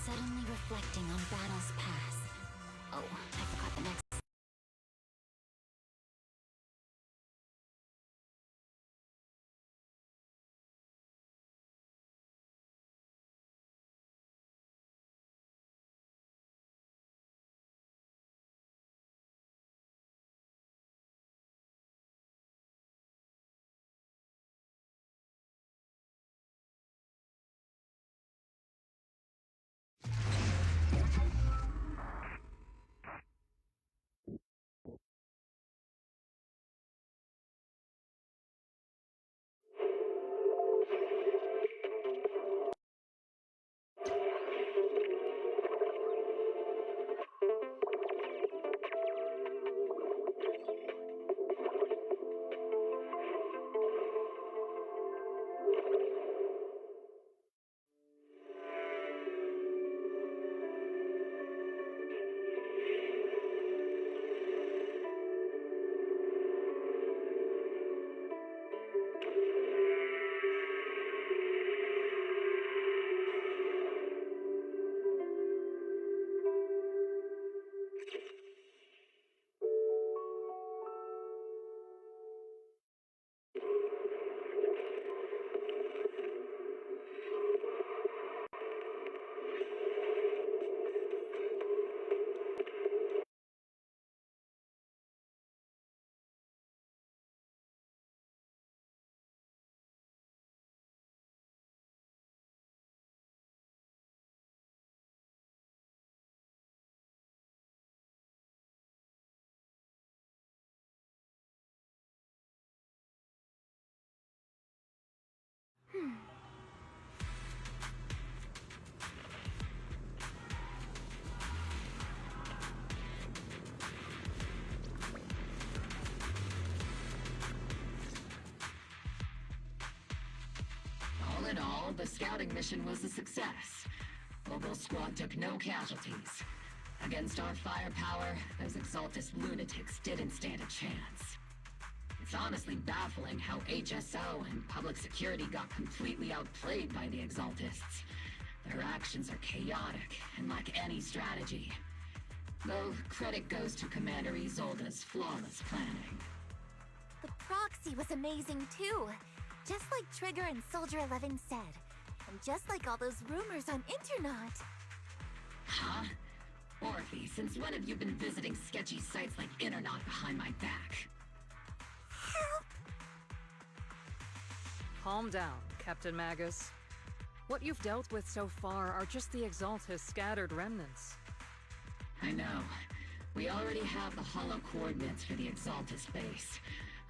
B: Suddenly reflecting on battles past. Oh, I forgot the next.
K: in all, the scouting mission was a success. Obel Squad took no casualties. Against our firepower, those Exaltus lunatics didn't stand a chance. It's honestly baffling how HSO and public security got completely outplayed by the Exaltists. Their actions are chaotic and lack any strategy. Though credit goes to Commander Isolde's flawless planning.
N: The proxy was amazing too. Just like Trigger and Soldier 11 said. And just like all those rumors on Internet.
K: Huh? Orphe, since when have you been visiting sketchy sites like Internet behind my back?
N: Help!
F: Calm down, Captain Magus. What you've dealt with so far are just the Exaltus scattered remnants.
K: I know. We already have the hollow coordinates for the Exaltus base.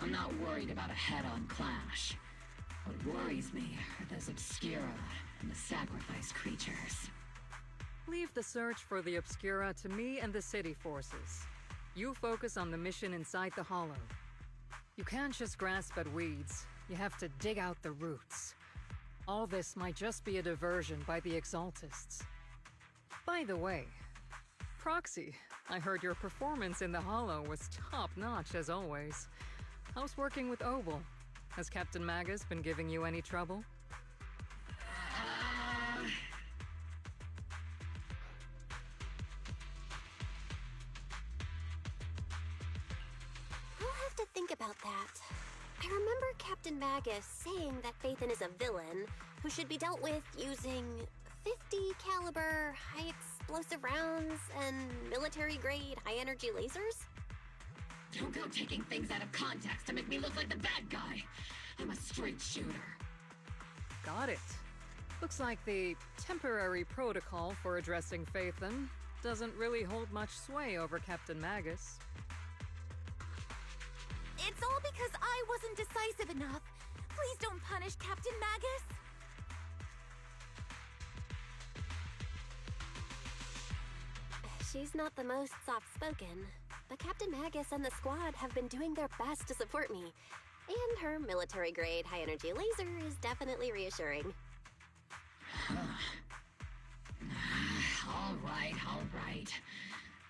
K: I'm not worried about a head-on clash. What worries me are those Obscura and the Sacrifice creatures.
F: Leave the search for the Obscura to me and the city forces. You focus on the mission inside the Hollow. You can't just grasp at weeds. You have to dig out the roots. All this might just be a diversion by the Exaltists. By the way, Proxy, I heard your performance in the Hollow was top-notch as always. How's working with Obel? Has Captain Magus been giving you any trouble?
B: I'll have to think about that. I remember Captain Magus saying that Phaethon is a villain who should be dealt with using 50 caliber, high explosive rounds and military-grade high-energy lasers?
K: Don't go taking things out of context to make me look like the bad guy. I'm a straight shooter.
F: Got it. Looks like the temporary protocol for addressing Phaethon doesn't really hold much sway over Captain Magus.
N: It's all because I wasn't decisive enough. Please don't punish Captain Magus.
B: She's not the most soft-spoken, but Captain Magus and the squad have been doing their best to support me. And her military-grade high-energy laser is definitely reassuring.
K: All right.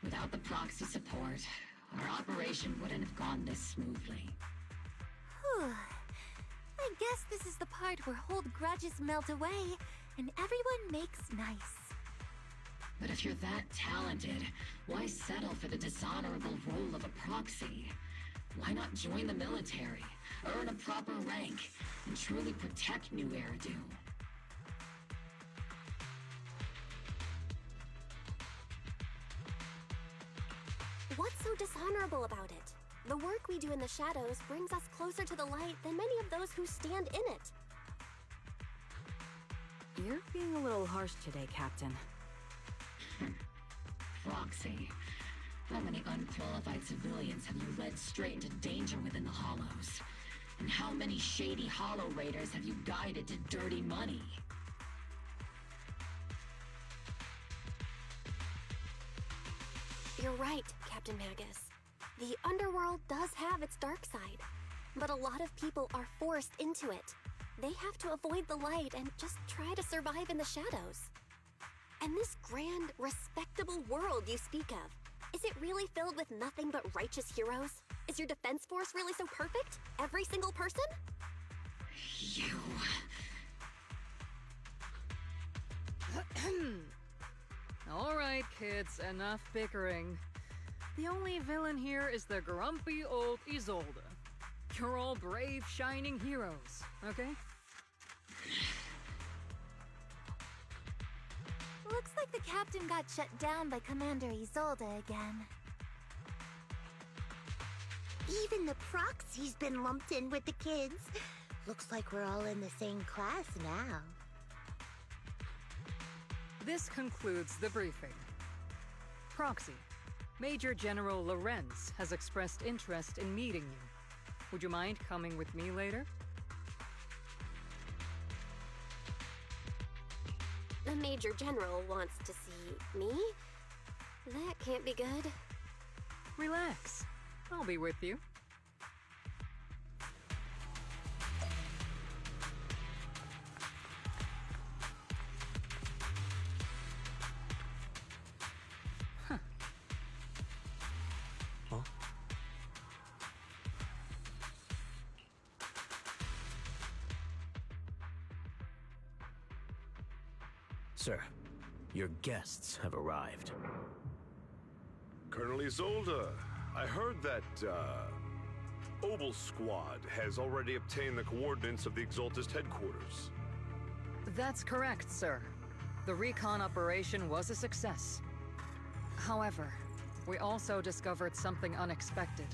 K: Without the proxy support, our operation wouldn't have gone this smoothly.
N: Whew. I guess this is the part where old grudges melt away and everyone makes nice.
K: But if you're that talented, why settle for the dishonorable role of a proxy? Why not join the military, earn a proper rank, and truly protect New Eridu?
B: What's so dishonorable about it? The work we do in the shadows brings us closer to the light than many of those who stand in it.
L: You're being a little harsh today, Captain.
K: Proxy, how many unqualified civilians have you led straight into danger within the Hollows? And how many shady Hollow Raiders have you guided to dirty money?
B: You're right, Captain Magus. The underworld does have its dark side, but a lot of people are forced into it. They have to avoid the light and just try to survive in the shadows. And this grand, respectable world you speak of, is it really filled with nothing but righteous heroes? Is your defense force really so perfect? Every single person?
K: You...
F: All right, kids, enough bickering. The only villain here is the grumpy old Isolde. You're all brave, shining heroes, okay?
N: Looks like the captain got shut down by Commander Isolde again.
O: Even the proxy's been lumped in with the kids. Looks like we're all in the same class now.
F: This concludes the briefing. Proxy, Major General Lorenz has expressed interest in meeting you. Would you mind coming with me later?
B: The Major General wants to see me? That can't be good.
F: Relax. I'll be with you.
R: Sir, your guests have arrived.
Q: Colonel Isolde, I heard that, Obel Squad has already obtained the coordinates of the Exaltist headquarters.
F: That's correct, sir. The recon operation was a success. However, we also discovered something unexpected.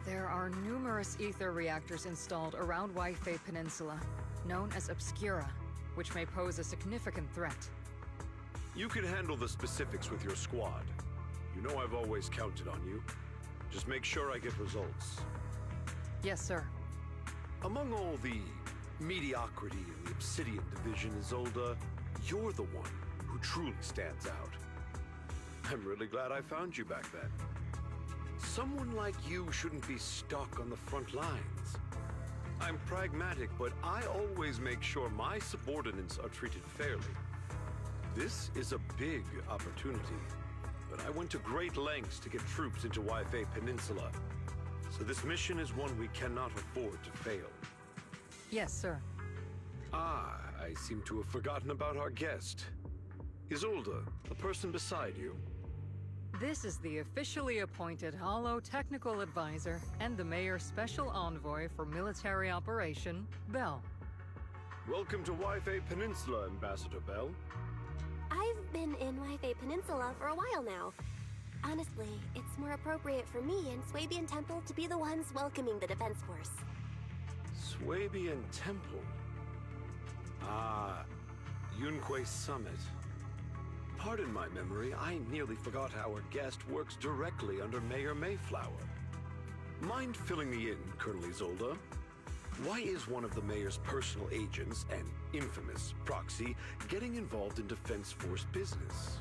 F: There are numerous ether reactors installed around Waifei Peninsula, known as Obscura, which may pose a significant threat.
Q: You can handle the specifics with your squad. You know I've always counted on you. Just make sure I get results.
F: Yes, sir.
Q: Among all the mediocrity in the Obsidian Division, Isolde, you're the one who truly stands out. I'm really glad I found you back then. Someone like you shouldn't be stuck on the front lines. I'm pragmatic, but I always make sure my subordinates are treated fairly. This is a big opportunity, but I went to great lengths to get troops into Waifei Peninsula. So this mission is one we cannot afford to fail.
F: Yes, sir.
Q: Ah, I seem to have forgotten about our guest. Isolde, the person beside you.
F: This is the officially appointed Hollow Technical Advisor and the Mayor's Special Envoy for Military Operation, Bell.
Q: Welcome to Waifei Peninsula, Ambassador Bell.
B: I've been in Waifei Peninsula for a while now. Honestly, it's more appropriate for me and Swabian Temple to be the ones welcoming the Defense Force.
Q: Swabian Temple? Ah, Yunquei Summit. Pardon my memory, I nearly forgot our guest works directly under Mayor Mayflower. Mind filling me in, Colonel Isolde? Why is one of the Mayor's personal agents, an infamous proxy, getting involved in Defense Force business?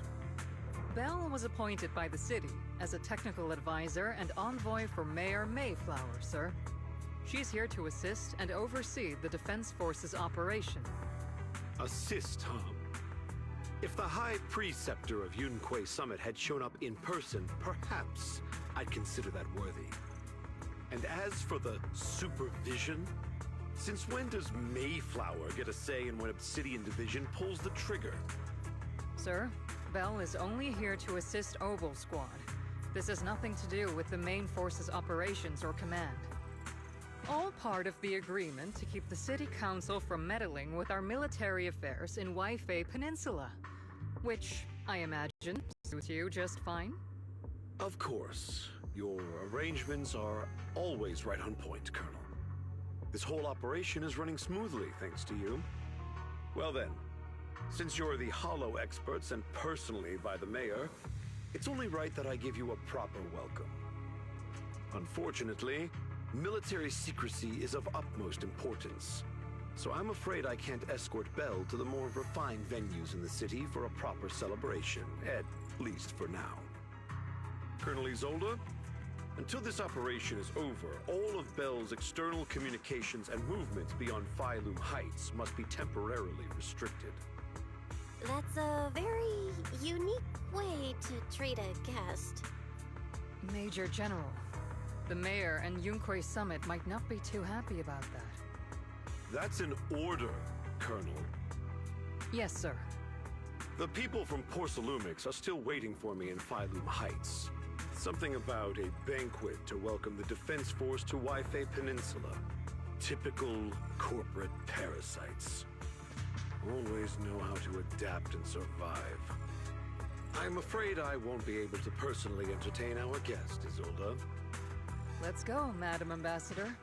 F: Bell was appointed by the city as a technical advisor and envoy for Mayor Mayflower, sir. She's here to assist and oversee the Defense Force's operation.
Q: Assist, huh? If the High Preceptor of Yunquei Summit had shown up in person, perhaps I'd consider that worthy. And as for the supervision, since when does Mayflower get a say in when Obsidian Division pulls the trigger?
F: Sir, Bell is only here to assist Obel Squad. This has nothing to do with the main force's operations or command. All part of the agreement to keep the City Council from meddling with our military affairs in Waifei Peninsula. Which, I imagine, suits you just fine?
Q: Of course. Your arrangements are always right on point, Colonel. This whole operation is running smoothly, thanks to you. Well then, since you're the Hollow experts and personally by the Mayor, it's only right that I give you a proper welcome. Unfortunately, military secrecy is of utmost importance, so I'm afraid I can't escort Bell to the more refined venues in the city for a proper celebration, at least for now. Colonel Isolde, until this operation is over, all of Bell's external communications and movements beyond Phylum Heights must be temporarily restricted.
B: That's a very unique way to treat a guest.
F: Major General, the Mayor and Yunquei Summit might not be too happy about that.
Q: That's an order, Colonel.
F: Yes, sir.
Q: The people from Porcelumix are still waiting for me in Phylum Heights. Something about a banquet to welcome the Defense Force to Waifei Peninsula. Typical corporate parasites. Always know how to adapt and survive. I'm afraid I won't be able to personally entertain our guest, Isolde.
F: Let's go, Madam Ambassador.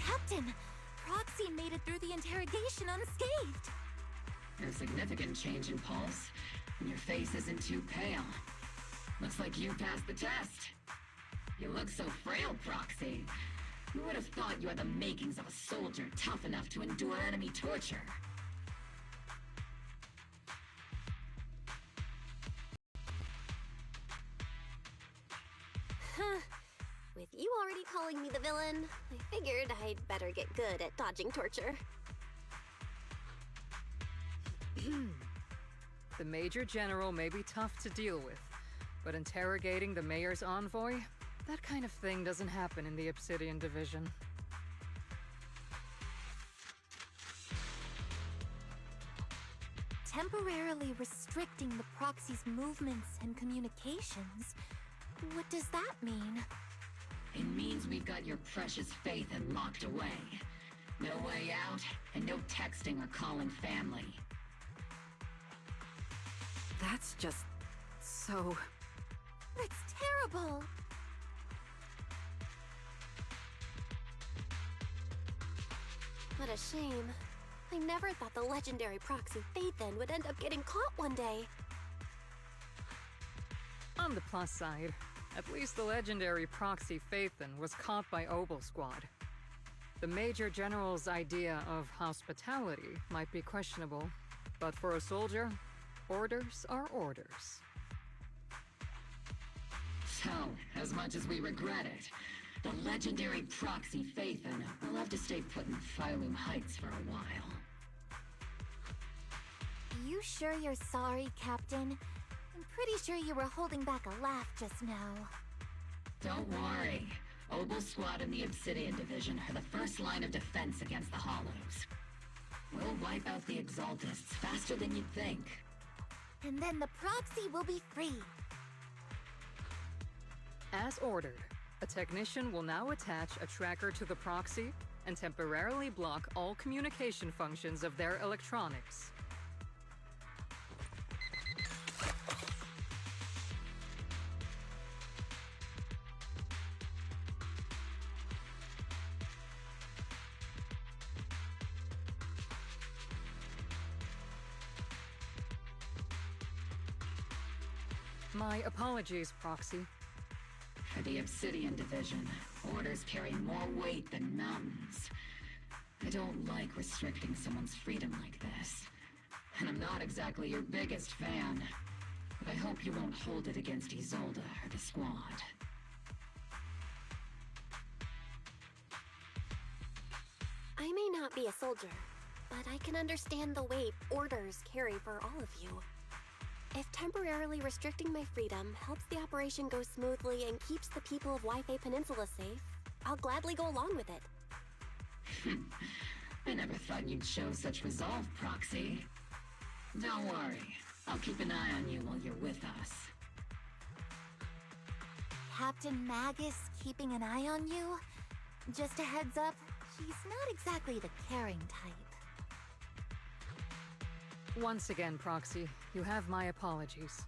N: Captain, Proxy made it through the interrogation unscathed.
K: A significant change in pulse, and your face isn't too pale. Looks like you passed the test. You look so frail, Proxy. Who would have thought you had the makings of a soldier tough enough to endure enemy torture?
B: With you already calling me the villain, I figured I'd better get good at dodging torture.
F: The Major General may be tough to deal with, but interrogating the Mayor's envoy? That kind of thing doesn't happen in the Obsidian Division.
N: Temporarily restricting the Proxy's movements and communications? What does that mean?
K: It means we've got your precious Phaethon locked away. No way out, and no texting or calling family.
L: That's just... so...
N: That's terrible!
B: What a shame. I never thought the legendary proxy Phaethon would end up getting caught one day.
F: On the plus side, at least the legendary proxy Phaethon was caught by Obel Squad. The Major General's idea of hospitality might be questionable, but for a soldier, orders are orders.
K: So, as much as we regret it, the legendary proxy Phaethon will have to stay put in Phylum Heights for a while.
N: You sure you're sorry, Captain? I'm pretty sure you were holding back a laugh just now.
K: Don't worry. Obel Squad and the Obsidian Division are the first line of defense against the Hollows. We'll wipe out the Exaltists faster than you'd think.
N: And then the proxy will be free.
F: As ordered, a technician will now attach a tracker to the proxy and temporarily block all communication functions of their electronics. My apologies, Proxy.
K: For the Obsidian Division, orders carry more weight than mountains. I don't like restricting someone's freedom like this. And I'm not exactly your biggest fan. But I hope you won't hold it against Isolde or the Squad.
B: I may not be a soldier, but I can understand the weight orders carry for all of you. If temporarily restricting my freedom helps the operation go smoothly and keeps the people of Wi-Fi Peninsula safe, I'll gladly go along with it.
K: I never thought you'd show such resolve, Proxy. Don't worry. I'll keep an eye on you while you're with us.
N: Captain Magus keeping an eye on you? Just a heads up, she's not exactly the caring type.
F: Once again, Proxy, you have my apologies.